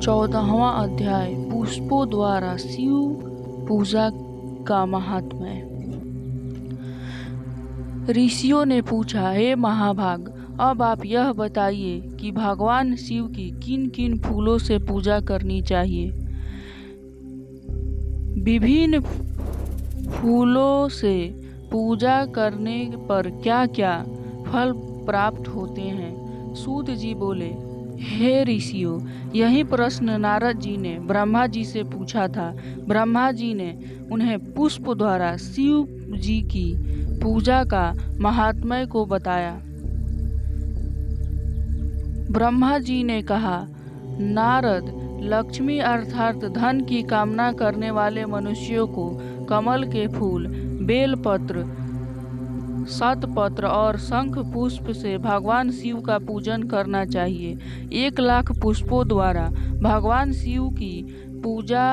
14वां अध्याय पुष्पों द्वारा शिव पूजा का महात्म्य। ऋषियों ने पूछा, हे महाभाग, अब आप यह बताइए कि भगवान शिव की किन किन फूलों से पूजा करनी चाहिए। विभिन्न फूलों से पूजा करने पर क्या क्या फल प्राप्त होते हैं। सूत जी बोले, हे ऋषियों, यही प्रश्न नारद जी ने ब्रह्मा जी से पूछा था। ब्रह्मा जी ने उन्हें पुष्प द्वारा शिव जी की पूजा का महात्म्य को बताया। ब्रह्मा जी ने कहा, नारद, लक्ष्मी अर्थात धन की कामना करने वाले मनुष्यों को कमल के फूल, बेलपत्र, शतपत्र और शंख पुष्प से भगवान शिव का पूजन करना चाहिए। 1,00,000 पुष्पों द्वारा भगवान शिव की पूजा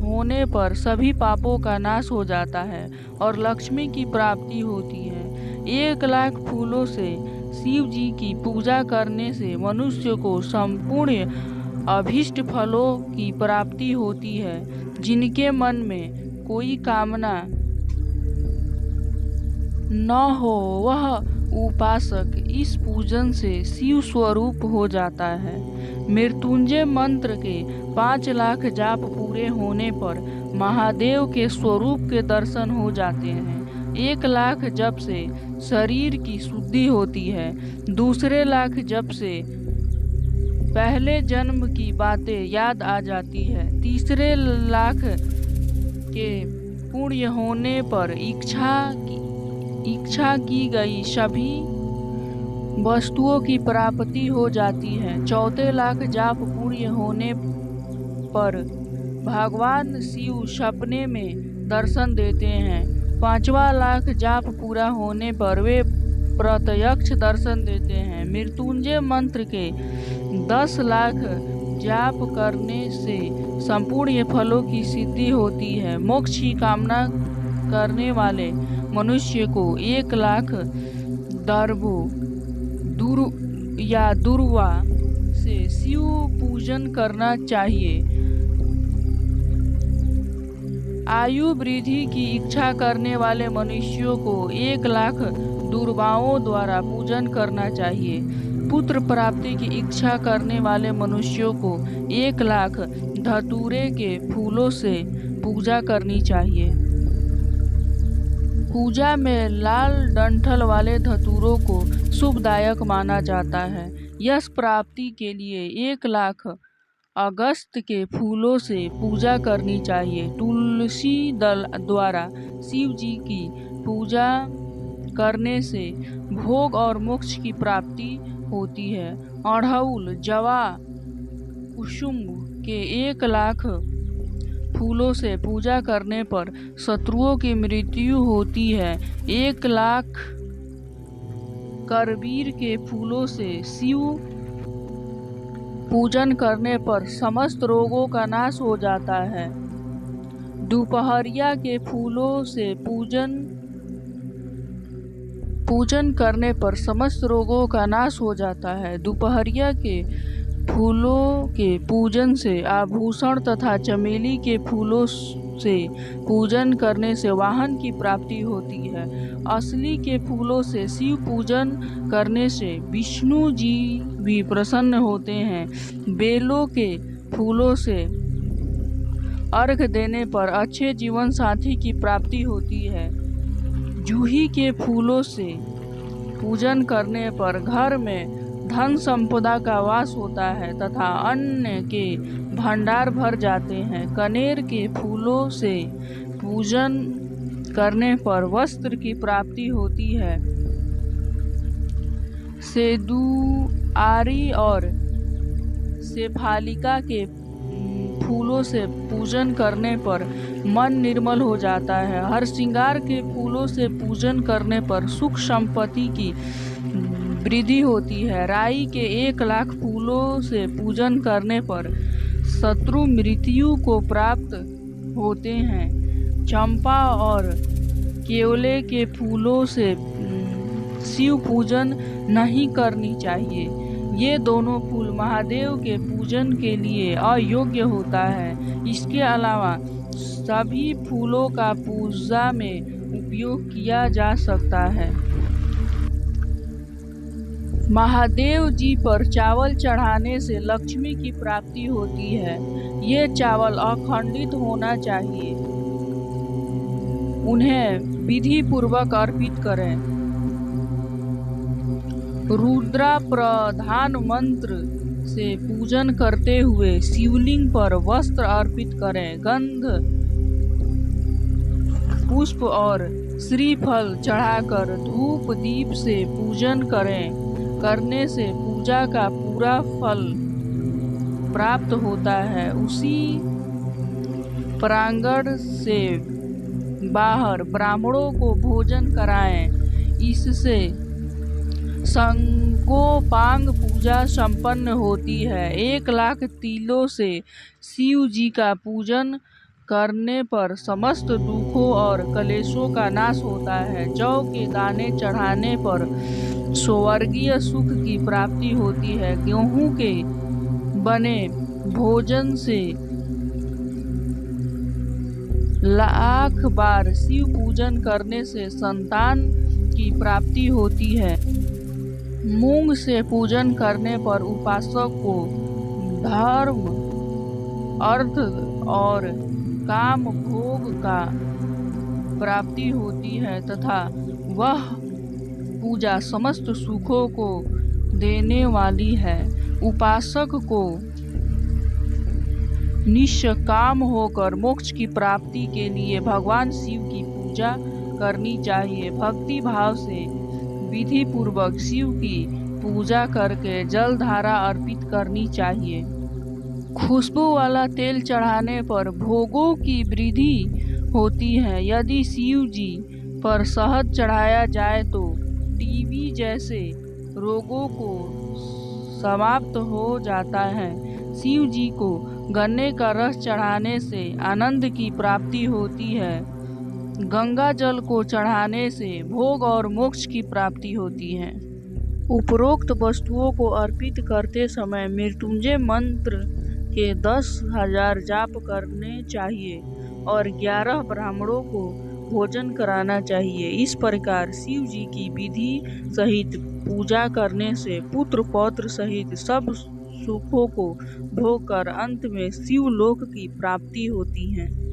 होने पर सभी पापों का नाश हो जाता है और लक्ष्मी की प्राप्ति होती है। 1,00,000 फूलों से शिव जी की पूजा करने से मनुष्य को संपूर्ण अभीष्ट फलों की प्राप्ति होती है। जिनके मन में कोई कामना न हो वह उपासक इस पूजन से शिव स्वरूप हो जाता है। मृत्युंजय मंत्र के 5,00,000 जाप पूरे होने पर महादेव के स्वरूप के दर्शन हो जाते हैं। 1,00,000 जप से शरीर की शुद्धि होती है। दूसरे लाख जप से पहले जन्म की बातें याद आ जाती है। तीसरे लाख के पुण्य होने पर इच्छा की गई सभी वस्तुओं की प्राप्ति हो जाती है। 14,00,000 जाप पूर्ण होने पर भगवान शिव सपने में दर्शन देते हैं। 5वां लाख जाप पूरा होने पर वे प्रत्यक्ष दर्शन देते हैं। मृत्युंजय मंत्र के 10,00,000 जाप करने से संपूर्ण फलों की सिद्धि होती है। मोक्ष की कामना करने वाले मनुष्य को 1,00,000 दर्भों दुर्वा से शिव पूजन करना चाहिए। आयु वृद्धि की इच्छा करने वाले मनुष्यों को 1,00,000 दुर्वाओं द्वारा पूजन करना चाहिए। पुत्र प्राप्ति की इच्छा करने वाले मनुष्यों को 1,00,000 धतूरे के फूलों से पूजा करनी चाहिए। पूजा में लाल डंठल वाले धतूरों को शुभदायक माना जाता है। यश प्राप्ति के लिए 1,00,000 अगस्त के फूलों से पूजा करनी चाहिए। तुलसी दल द्वारा शिव जी की पूजा करने से भोग और मोक्ष की प्राप्ति होती है। अड़हुल, जवा, कुसुम के 1,00,000 फूलों से पूजा करने पर शत्रुओं की मृत्यु होती है। 1,00,000 करबीर के फूलों से शिव पूजन करने पर समस्त रोगों का नाश हो जाता है। दोपहरिया के फूलों से पूजन करने पर समस्त रोगों का नाश हो जाता है। दोपहरिया के फूलों के पूजन से आभूषण तथा चमेली के फूलों से पूजन करने से वाहन की प्राप्ति होती है। असली के फूलों से शिव पूजन करने से विष्णु जी भी प्रसन्न होते हैं। बेलों के फूलों से अर्घ देने पर अच्छे जीवन साथी की प्राप्ति होती है। जूही के फूलों से पूजन करने पर घर में धन संपदा का वास होता है तथा अन्न के भंडार भर जाते हैं। कनेर के फूलों से पूजन करने पर वस्त्र की प्राप्ति होती है। सेदुआरी और शेफालिका के फूलों से पूजन करने पर मन निर्मल हो जाता है। हरसिंगार के फूलों से पूजन करने पर सुख संपत्ति की वृद्धि होती है। राई के 1,00,000 फूलों से पूजन करने पर शत्रु मृत्यु को प्राप्त होते हैं। चंपा और केवले के फूलों से शिव पूजन नहीं करनी चाहिए। ये दोनों फूल महादेव के पूजन के लिए अयोग्य होता है। इसके अलावा सभी फूलों का पूजा में उपयोग किया जा सकता है। महादेव जी पर चावल चढ़ाने से लक्ष्मी की प्राप्ति होती है। ये चावल अखंडित होना चाहिए। उन्हें विधि पूर्वक अर्पित करें। रुद्रा प्रधान मंत्र से पूजन करते हुए शिवलिंग पर वस्त्र अर्पित करें। गंध, पुष्प और श्रीफल चढ़ाकर धूप दीप से पूजन करने से पूजा का पूरा फल प्राप्त होता है। उसी प्रांगण से बाहर ब्राह्मणों को भोजन कराएं। इससे संगोपांग पूजा संपन्न होती है। 1,00,000 तिलों से शिव जी का पूजन करने पर समस्त दुखों और कलेशों का नाश होता है। जौ के दाने चढ़ाने पर स्वर्गीय सुख की प्राप्ति होती है। गेहूं के बने भोजन से 1,00,000 बार शिव पूजन करने से संतान की प्राप्ति होती है। मूंग से पूजन करने पर उपासक को धर्म, अर्थ और काम भोग का प्राप्ति होती है तथा वह पूजा समस्त सुखों को देने वाली है। उपासक को निष्काम होकर मोक्ष की प्राप्ति के लिए भगवान शिव की पूजा करनी चाहिए। भक्ति भाव से विधि पूर्वक शिव की पूजा करके जल धारा अर्पित करनी चाहिए। खुशबू वाला तेल चढ़ाने पर भोगों की वृद्धि होती है। यदि शिव जी पर शहद चढ़ाया जाए तो टीबी जैसे रोगों को समाप्त हो जाता है। शिव जी को गन्ने का रस चढ़ाने से आनंद की प्राप्ति होती है। गंगा जल को चढ़ाने से भोग और मोक्ष की प्राप्ति होती है। उपरोक्त वस्तुओं को अर्पित करते समय मृत्युंजय मंत्र के 10,000 जाप करने चाहिए और 11 ब्राह्मणों को भोजन कराना चाहिए। इस प्रकार शिव जी की विधि सहित पूजा करने से पुत्र पौत्र सहित सब सुखों को भोग कर अंत में शिव लोक की प्राप्ति होती है।